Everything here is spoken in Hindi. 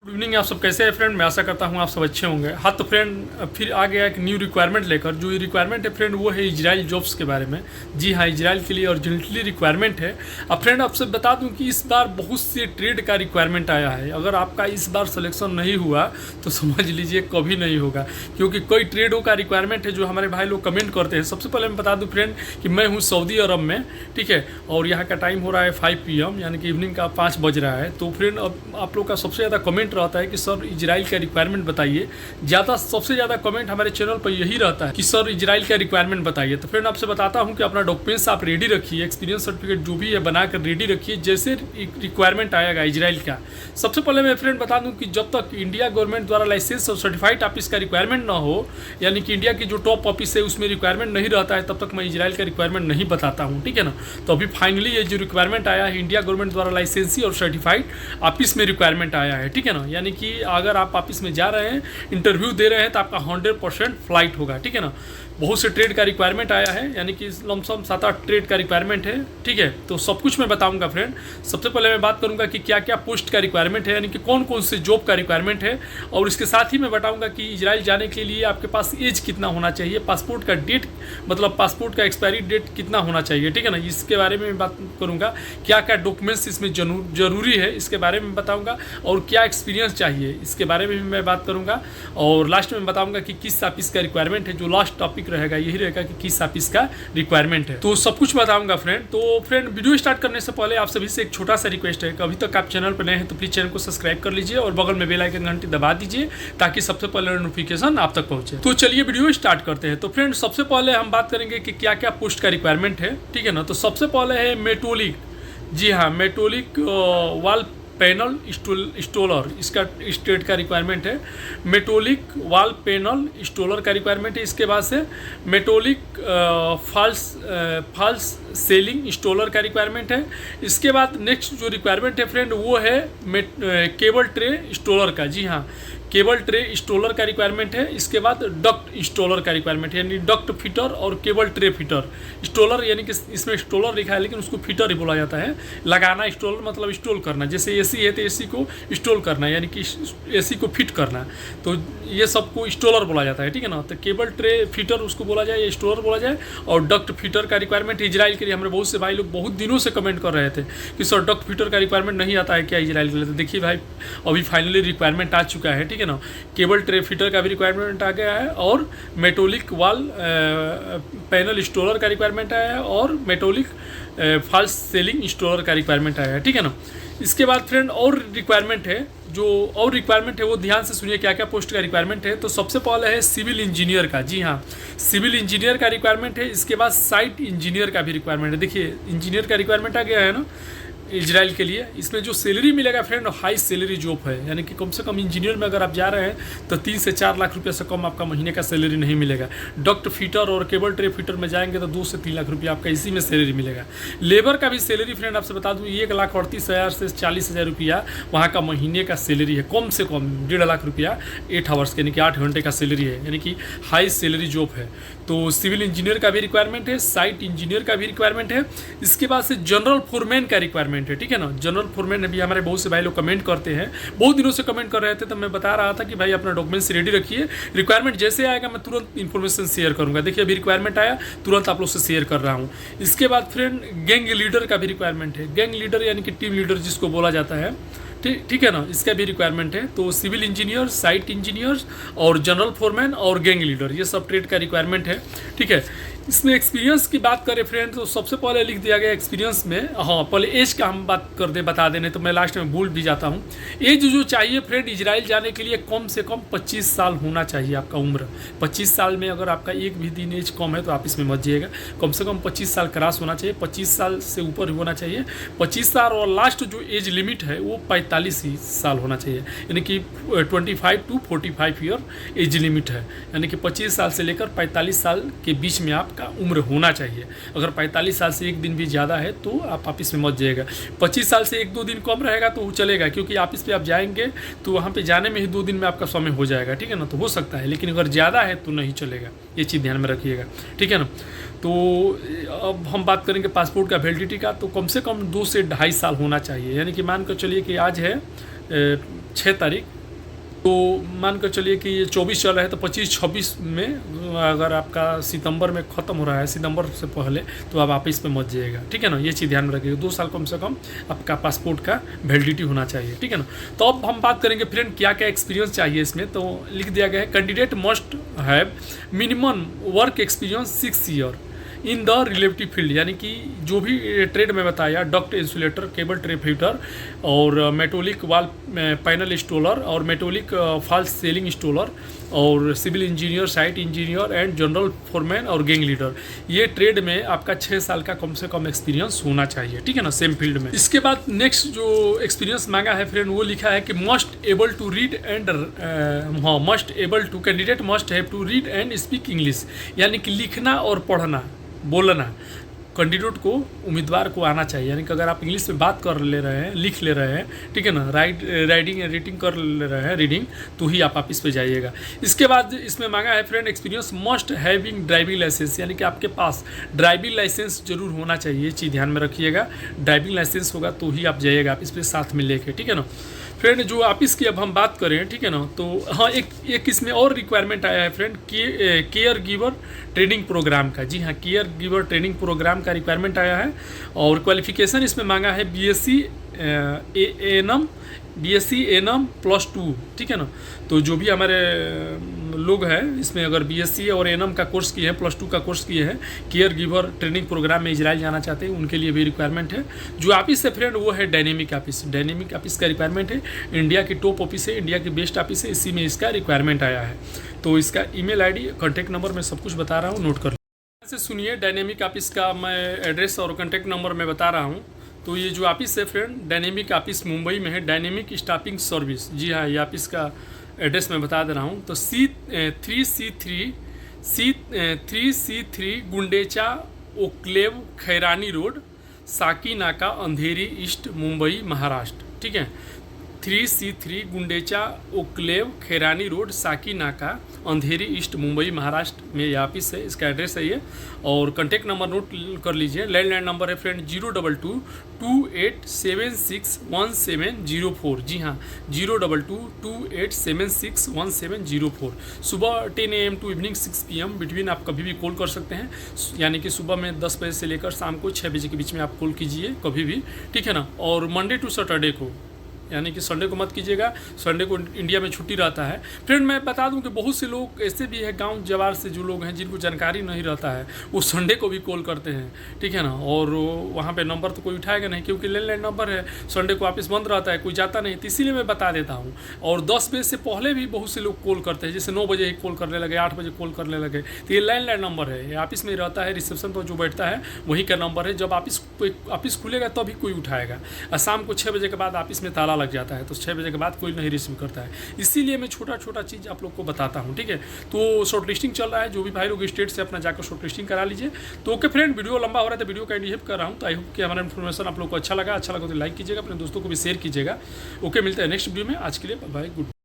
Good evening. आप सब कैसे हैं फ्रेंड? मैं आशा करता हूं आप सब अच्छे होंगे। हाँ तो फ्रेंड फिर आ गया एक न्यू रिक्वायरमेंट लेकर। जो रिक्वायरमेंट है फ्रेंड वो है इजराइल जॉब्स के बारे में। जी हाँ, इजराइल के लिए अर्जेंटली रिक्वायरमेंट है। अब फ्रेंड आपसे बता दूं कि इस बार बहुत से ट्रेड का रिक्वायरमेंट आया है। अगर आपका इस बार सिलेक्शन नहीं हुआ तो समझ लीजिए कभी नहीं होगा, क्योंकि कई ट्रेडों का रिक्वायरमेंट है जो हमारे भाई लोग कमेंट करते हैं। सबसे पहले मैं बता दूँ फ्रेंड कि मैं हूँ सऊदी अरब में, ठीक है, और यहाँ का टाइम हो रहा है 5 PM, यानी कि इवनिंग का 5 बज रहा है। तो फ्रेंड अब आप लोग का सबसे ज़्यादा कमेंट रहता है कि सर इजराइल का रिक्वायरमेंट बताइए। सबसे ज़्यादा कमेंट हमारे चैनल पर यही रहता है कि सर इजराइल का रिक्वायरमेंट बताइए। तो फ्रेंड आपसे बताता हूं कि अपना डॉक्यूमेंट्स आप रेडी रखिए, एक्सपीरियंस सर्टिफिकेट जो भी है बनाकर रेडी रखिए। जैसे रिक्वायरमेंट आएगा इजराइल का, सबसे पहले मैं फ्रेंड बता दूं कि जब तक इंडिया गवर्नमेंट द्वारा लाइसेंस और सर्टिफाइड ऑफिस का रिक्वायरमेंट ना हो, यानी कि इंडिया की जो टॉप ऑफिस है उसमें रिक्वायरमेंट नहीं रहता है, तब तक मैं इजराइल का रिक्वायरमेंट नहीं बताता हूँ, ठीक है ना। तो अभी फाइनली ये जो रिक्वायरमेंट आया है इंडिया गवर्नमेंट द्वारा लाइसेंसी और सर्टिफाइड ऑफिस में रिक्वायरमेंट आया है, ठीक है ना। यानी कि अगर आप ऑफिस में जा रहे हैं, इंटरव्यू दे रहे हैं, तो आपका 100% फ्लाइट होगा, ठीक है ना। बहुत से ट्रेड का रिक्वायरमेंट आया है, यानी कि लमसम 7-8 ट्रेड का रिक्वायरमेंट है, ठीक है। तो सब कुछ मैं बताऊंगा फ्रेंड। सबसे पहले मैं बात करूंगा कि क्या क्या पोस्ट का रिक्वायरमेंट है, यानी कि कौन कौन से जॉब का रिक्वायरमेंट है, और इसके साथ ही मैं बताऊंगा कि इजराइल जाने के लिए आपके पास एज कितना होना चाहिए, पासपोर्ट का डेट मतलब पासपोर्ट का एक्सपायरी डेट कितना होना चाहिए, ठीक है ना। इसके बारे में बात करूँगा। क्या क्या डॉक्यूमेंट्स इसमें जरूरी है इसके बारे में बताऊँगा, और क्या एक्सपीरियंस चाहिए इसके बारे में भी मैं बात करूँगा। और लास्ट में बताऊँगा कि किस ऑफिस का रिक्वायरमेंट है। जो लास्ट टॉपिक रहेगा यही रहेगा कि किस ऑफिस का रिक्वायरमेंट है, तो सब कुछ बताऊंगा फ्रेंड। तो फ्रेंड वीडियो स्टार्ट करने से पहले आप सभी से एक छोटा सा रिक्वेस्ट है कि अभी तक आप चैनल पर नए हैं तो प्लीज चैनल को सब्सक्राइब कर लीजिए और बगल में बेल आइकन घंटी दबा दीजिए ताकि सबसे पहले नोटिफिकेशन आप तक पहुंचे। तो चलिए वीडियो स्टार्ट करते हैं। तो फ्रेंड सबसे पहले हम बात करेंगे कि क्या क्या पोस्ट का रिक्वायरमेंट है, ठीक है ना। तो सबसे पहले है मेटोलिक। जी हाँ, मेटोलिक वाल पैनल इंस्टॉलर, इसका स्टेट का रिक्वायरमेंट है। मेटोलिक वाल पैनल इंस्टॉलर का रिक्वायरमेंट है। इसके बाद से मेटोलिक फॉल्स सेलिंग इंस्टॉलर का रिक्वायरमेंट है। इसके बाद नेक्स्ट जो रिक्वायरमेंट है फ्रेंड वो है केबल ट्रे इंस्टॉलर का। जी हाँ, केबल ट्रे इंस्टॉलर का रिक्वायरमेंट है। इसके बाद डक्ट इंस्टॉलर का रिक्वायरमेंट है, यानी डक्ट फिटर और केबल ट्रे फिटर। इंस्टॉलर यानी कि इसमें इंस्टॉलर लिखा है लेकिन उसको फिटर ही बोला जाता है। लगाना इंस्टॉलर मतलब इंस्टॉल करना, जैसे एसी है तो एसी को इंस्टॉल करना, यानी कि एसी को फिट करना, तो ये सबको इंस्टॉलर बोला जाता है, ठीक है ना। तो केबल ट्रे फिटर उसको बोला जाए या इंस्टॉलर बोला जाए। और डक्ट फिटर का रिक्वायरमेंट इजराइल के लिए हमारे बहुत से भाई लोग बहुत दिनों से कमेंट कर रहे थे कि सर डक्ट फिटर का रिक्वायरमेंट नहीं आता है क्या इजराइल के लिए। तो देखिए भाई अभी फाइनली रिक्वायरमेंट आ चुका है, ठीक है ना। केबल ट्रे फिटर का भी रिक्वायरमेंट आ गया है, और मेटोलिक वाल पैनल इंस्टॉलर का रिक्वायरमेंट आया है, और मेटोलिक फॉल्स सेलिंग इंस्टॉलर का रिक्वायरमेंट आया है, ठीक है ना। इसके बाद फ्रेंड और रिक्वायरमेंट है, जो और रिक्वायरमेंट है वो ध्यान से सुनिए क्या क्या पोस्ट का रिक्वायरमेंट है। तो सबसे पहले है सिविल इंजीनियर का। जी हाँ, सिविल इंजीनियर का रिक्वायरमेंट है। इसके बाद साइट इंजीनियर का भी रिक्वायरमेंट है। देखिए इंजीनियर का रिक्वायरमेंट आ गया है ना इजराइल के लिए। इसमें जो सैलरी मिलेगा फ्रेंड हाई सैलरी जॉब है, यानी कि कम से कम इंजीनियर में अगर आप जा रहे हैं तो 3 से 4 लाख रुपये से कम आपका महीने का सैलरी नहीं मिलेगा। डक्ट फिटर और केबल ट्रे फिटर में जाएंगे तो 2 से 3 लाख रुपये आपका इसी में सैलरी मिलेगा। लेबर का भी सैलरी फ्रेंड आपसे बता दूँ 1,38,000 से 40,000 रुपया वहाँ का महीने का सैलरी है। कम से कम 1.5 लाख रुपया 8 आवर्स यानी कि 8 घंटे का सैलरी है, यानी कि हाई सैलरी जॉब है। तो सिविल इंजीनियर का भी रिक्वायरमेंट है, साइट इंजीनियर का भी रिक्वायरमेंट है। इसके बाद से जनरल फोरमैन का रिक्वायरमेंट है, ठीक है ना। जनरल फोरमैन अभी हमारे बहुत से भाई लोग कमेंट करते हैं, बहुत दिनों से कमेंट कर रहे थे, तो मैं बता रहा था कि भाई अपना डॉक्यूमेंट्स रेडी रखिए। रिक्वायरमेंट जैसे आएगा मैं तुरंत इन्फॉर्मेशन शेयर करूंगा। देखिए अभी रिक्वायरमेंट आया, तुरंत आप लोग से शेयर कर रहा हूँ। इसके बाद फ्रेंड गैंग लीडर का भी रिक्वायरमेंट है। गैंग लीडर यानी कि टीम लीडर जिसको बोला जाता है, ठीक है ना, इसका भी रिक्वायरमेंट है। तो सिविल इंजीनियर, साइट इंजीनियर और जनरल फोरमैन और गैंग लीडर ये सब ट्रेड का रिक्वायरमेंट है, ठीक है। इसमें एक्सपीरियंस की बात करें फ्रेंड तो सबसे पहले लिख दिया गया एक्सपीरियंस में, हाँ पहले एज का हम बात कर दे बता देने तो मैं लास्ट में भूल भी जाता हूँ। एज जो चाहिए फ्रेंड इजराइल जाने के लिए कम से कम 25 साल होना चाहिए आपका उम्र। 25 साल में अगर आपका एक भी दिन एज कम है तो आप इसमें मत जाइएगा। कम से कम 25 साल क्रॉस होना चाहिए, 25 साल से ऊपर होना चाहिए 25 साल। और लास्ट जो एज लिमिट है वो 45 ही साल होना चाहिए, यानी कि 25 to 45 ईयर एज लिमिट है, यानी कि 25 साल से लेकर 45 साल के बीच में आप का उम्र होना चाहिए। अगर 45 साल से एक दिन भी ज़्यादा है तो आप ऑफिस में मत जाइएगा। 25 साल से 1-2 दिन कम रहेगा तो वो चलेगा, क्योंकि ऑफिस पे आप जाएंगे तो वहाँ पे जाने में ही 2 दिन में आपका समय हो जाएगा, ठीक है ना। तो हो सकता है, लेकिन अगर ज़्यादा है तो नहीं चलेगा, ये चीज़ ध्यान में रखिएगा, ठीक है ना। तो अब हम बात करेंगे पासपोर्ट का वैलिडिटी का। तो कम से कम 2 से 2.5 साल होना चाहिए, यानी कि मान कर चलिए कि आज है 6 तारीख, तो मान कर चलिए कि ये 24 चल रहा है, तो 25-26 में अगर आपका सितंबर में ख़त्म हो रहा है, सितंबर से पहले, तो आप वापस पे मत जाइएगा, ठीक है ना। ये चीज़ ध्यान में रखिएगा, 2 साल कम से कम आपका पासपोर्ट का वैलिडिटी होना चाहिए, ठीक है ना। तो अब हम बात करेंगे फ्रेंड क्या क्या एक्सपीरियंस चाहिए इसमें। तो लिख दिया गया है candidate must have minimum work experience 6 year in the relative field, यानी कि जो भी ट्रेड में बताया, duct insulator, cable tray fitter और मेटोलिक वाल पैनल इंस्टॉलर और मेटोलिक फॉल्स सीलिंग इंस्टॉलर और civil engineer, site engineer and general foreman और गैंग लीडर, ये ट्रेड में आपका 6 साल का कम से कम एक्सपीरियंस होना चाहिए, ठीक है ना, सेम फील्ड में। इसके बाद नेक्स्ट जो एक्सपीरियंस मांगा है फ्रेंड, वो लिखा है कि must able to read and must able to candidate must have to read and speak English, यानी कि लिखना और पढ़ना, बोलना कैंडिडेट को, उम्मीदवार को आना चाहिए। यानी कि अगर आप इंग्लिश में बात कर ले रहे हैं, लिख ले रहे हैं, ठीक है ना, राइटिंग रीडिंग कर ले रहे हैं, रीडिंग, तो ही आप इस पे जाइएगा। इसके बाद इसमें मांगा है friend experience must having driving licence, यानी कि आपके पास ड्राइविंग लाइसेंस जरूर होना चाहिए, ये चीज़ ध्यान में रखिएगा। ड्राइविंग लाइसेंस होगा तो ही आप जाइएगा आप इस पर साथ में लेके, ठीक है ना फ्रेंड। जो आप इसकी अब हम बात करें, ठीक है ना, तो हाँ एक इसमें और रिक्वायरमेंट आया है friend, caregiver training programme का। जी हाँ, केयर गिवर ट्रेनिंग प्रोग्राम का रिक्वायरमेंट आया है और क्वालिफिकेशन इसमें मांगा है बीएससी एएनएम +2, ठीक है ना। तो जो भी हमारे लोग हैं इसमें अगर बीएससी और एएनएम का कोर्स किए हैं, +2 का कोर्स किए हैं, केयर गिवर ट्रेनिंग प्रोग्राम में इजराइल जाना चाहते हैं, उनके लिए भी रिक्वायरमेंट है। जो ऑफिस है फ्रेंड वो है डायनेमिक ऑफिस। डायनेमिक ऑफिस का रिक्वायरमेंट है, इंडिया की टॉप ऑफिस है, इंडिया की बेस्ट ऑफिस है, इसी में इसका रिक्वायरमेंट आया है। तो इसका ईमेल आईडी, कॉन्टैक्ट नंबर मैं सब कुछ बता रहा हूँ, नोट कर से सुनिए। डायनेमिक ऑफिस का मैं एड्रेस और कॉन्टैक्ट नंबर मैं बता रहा हूँ। तो ये जो ऑफिस है फ्रेंड, डायनेमिक ऑफिस मुंबई में है, डायनेमिक स्टाफिंग सर्विस। जी हाँ, ये ऑफिस का एड्रेस मैं बता दे रहा हूँ। तो C3C3 गुंडेचा ओक्लेव खैरानी रोड, साकी नाका, अंधेरी ईस्ट, मुंबई महाराष्ट्र, ठीक है। 3C3 गुंडेचा ओक्लेव खैरानी रोड, साकी नाका, अंधेरी ईस्ट, मुंबई महाराष्ट्र में ये ऑफिस है। इसका एड्रेस है ये। और कॉन्टैक्ट नंबर नोट कर लीजिए। लैंडलाइन नंबर है फ्रेंड 022-2876-1704। जी हाँ, 022-2876-1704। सुबह 10 AM to evening 6 PM between आप कभी भी कॉल कर सकते हैं, यानी कि सुबह में 10 बजे से लेकर शाम को 6 बजे के बीच में आप कॉल कीजिए कभी भी, ठीक है ना। और मंडे टू सैटरडे को, यानी कि संडे को मत कीजिएगा, संडे को इंडिया में छुट्टी रहता है। फ्रेंड मैं बता दूं कि बहुत से लोग ऐसे भी है गांव जवार से जो लोग हैं जिनको जानकारी नहीं रहता है, वो संडे को भी कॉल करते हैं, ठीक है ना। और वहाँ पे नंबर तो कोई उठाएगा नहीं, क्योंकि लैंडलाइन नंबर है, संडे को ऑफिस बंद रहता है, कोई जाता नहीं, तो इसीलिए मैं बता देता हूँ। और 10 बजे से पहले भी बहुत से लोग कॉल करते हैं, जैसे 9 बजे कॉल करने लगे, 8 बजे कॉल करने लगे, तो ये लैंडलाइन नंबर है, ये ऑफिस में रहता है, रिसेप्शन पर जो बैठता है वही का नंबर है। जब ऑफिस खुलेगा तभी कोई उठाएगा, और शाम को 6 बजे के बाद ऑफिस में ताला लग जाता है, तो 6 बजे के बाद कोई नहीं रिसीव करता है। इसीलिए मैं छोटा छोटा चीज़ आप लोग को बताता हूँ, ठीक है। तो शॉर्ट लिस्टिंग चल रहा है, जो भी भाई लोग स्टेट से अपना जाकर शॉर्ट लिस्टिंग करा लीजिए। तो ओके फ्रेंड, वीडियो लंबा हो रहा है तो वीडियो का एंड कर रहा हूँ। तो आई होप कि हमारा इन्फॉर्मेशन आप लोग को अच्छा लगा तो लाइक कीजिएगा, अपने दोस्तों को भी शेयर कीजिएगा। ओके, मिलते हैं नेक्स्ट वीडियो में। आज के लिए बाय, गुड।